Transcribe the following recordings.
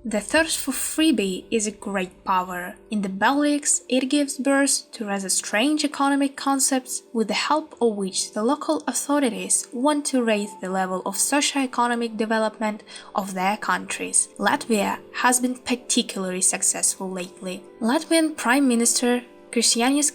The thirst for freebie is a great power. In the Baltics, it gives birth to rather strange economic concepts with the help of which the local authorities want to raise the level of socio-economic development of their countries. Latvia has been particularly successful lately. Latvian Prime Minister Krišjānis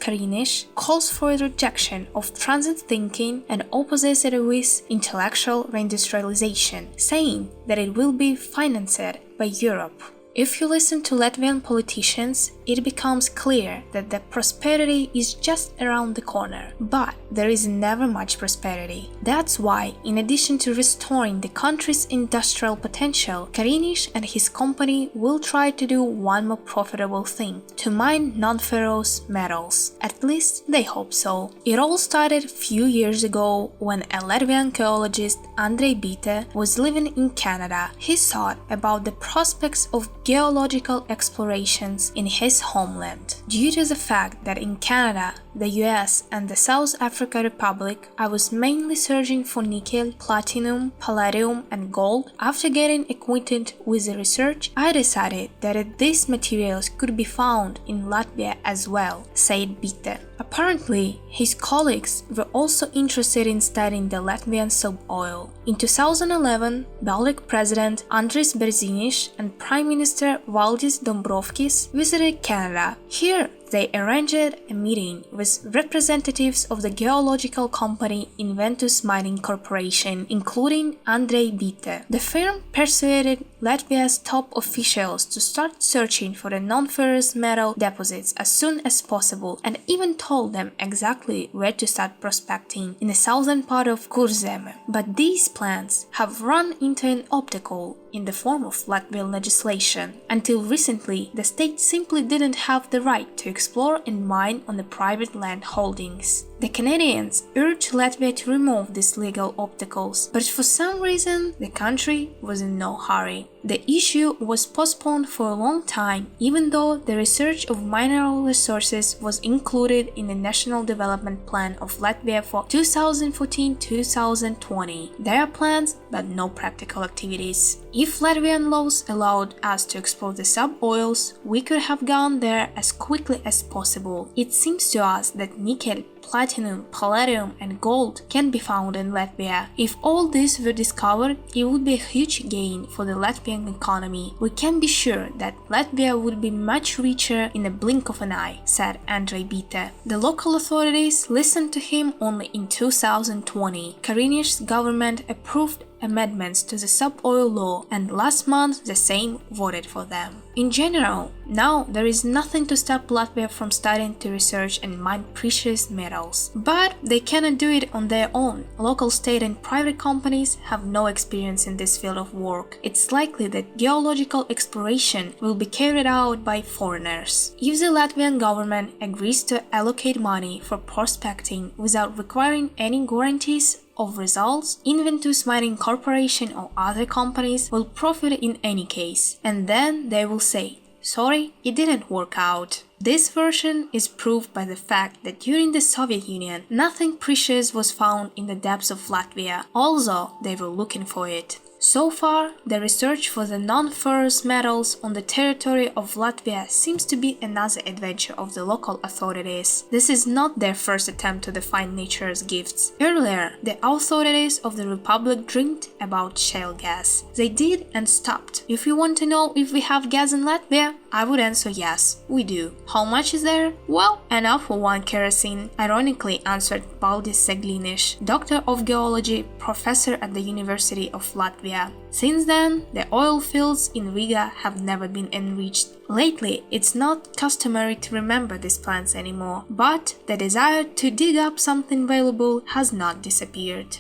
calls for a rejection of transit thinking and opposes it with intellectual reindustrialization, saying that it will be financed by Europe. If you listen to Latvian politicians, it becomes clear that the prosperity is just around the corner. But there is never much prosperity. That's why, in addition to restoring the country's industrial potential, Kariņš and his company will try to do one more profitable thing: to mine non-ferrous metals. At least they hope so. It all started a few years ago when a Latvian geologist, Andrej Bite, was living in Canada. He thought about the prospects of geological explorations in his homeland. Due to the fact that in Canada, the US and the South Africa Republic, I was mainly searching for nickel, platinum, palladium and gold. After getting acquainted with the research, I decided that these materials could be found in Latvia as well, said Bite. Apparently, his colleagues were also interested in studying the Latvian sub-oil. In 2011, Baltic President Andris Bērziņš and Prime Minister Valdis Dombrovskis visited Canada. Here, they arranged a meeting with representatives of the geological company Inventus Mining Corporation, including Andrej Bite. The firm persuaded Latvia's top officials to start searching for the non-ferrous metal deposits as soon as possible, and even told them exactly where to start prospecting in the southern part of Kurzeme. But these plans have run into an obstacle in the form of Latvian legislation. Until recently, the state simply didn't have the right to explore and mine on the private land holdings. The Canadians urged Latvia to remove these legal obstacles, but for some reason the country was in no hurry. The issue was postponed for a long time, even though the research of mineral resources was included in the National Development Plan of Latvia for 2014-2020. There are plans, but no practical activities. If Latvian laws allowed us to explore the sub-oils, we could have gone there as quickly as possible. It seems to us that nickel, platinum, palladium and gold can be found in Latvia. If all these were discovered, it would be a huge gain for the Latvian economy. We can be sure that Latvia would be much richer in a blink of an eye, said Andrej Bite. The local authorities listened to him only in 2020. Kariņš's government approved amendments to the sub-oil law, and last month the Sejm voted for them. In general, now there is nothing to stop Latvia from starting to research and mine precious metals. But they cannot do it on their own. Local state and private companies have no experience in this field of work. It's likely that geological exploration will be carried out by foreigners. If the Latvian government agrees to allocate money for prospecting without requiring any guarantees of results, Inventus Mining Corporation or other companies will profit in any case, and then they will say, sorry, it didn't work out. This version is proved by the fact that during the Soviet Union, nothing precious was found in the depths of Latvia, although they were looking for it. So far, the research for the non-ferrous metals on the territory of Latvia seems to be another adventure of the local authorities. This is not their first attempt to find nature's gifts. Earlier, the authorities of the Republic dreamed about shale gas. They did and stopped. If you want to know if we have gas in Latvia, I would answer yes, we do. How much is there? Well, enough for one kerosene, ironically answered Valdis Segliņš, doctor of geology, professor at the University of Latvia. Since then, the oil fields in Riga have never been enriched. Lately, it's not customary to remember these plants anymore, but the desire to dig up something valuable has not disappeared.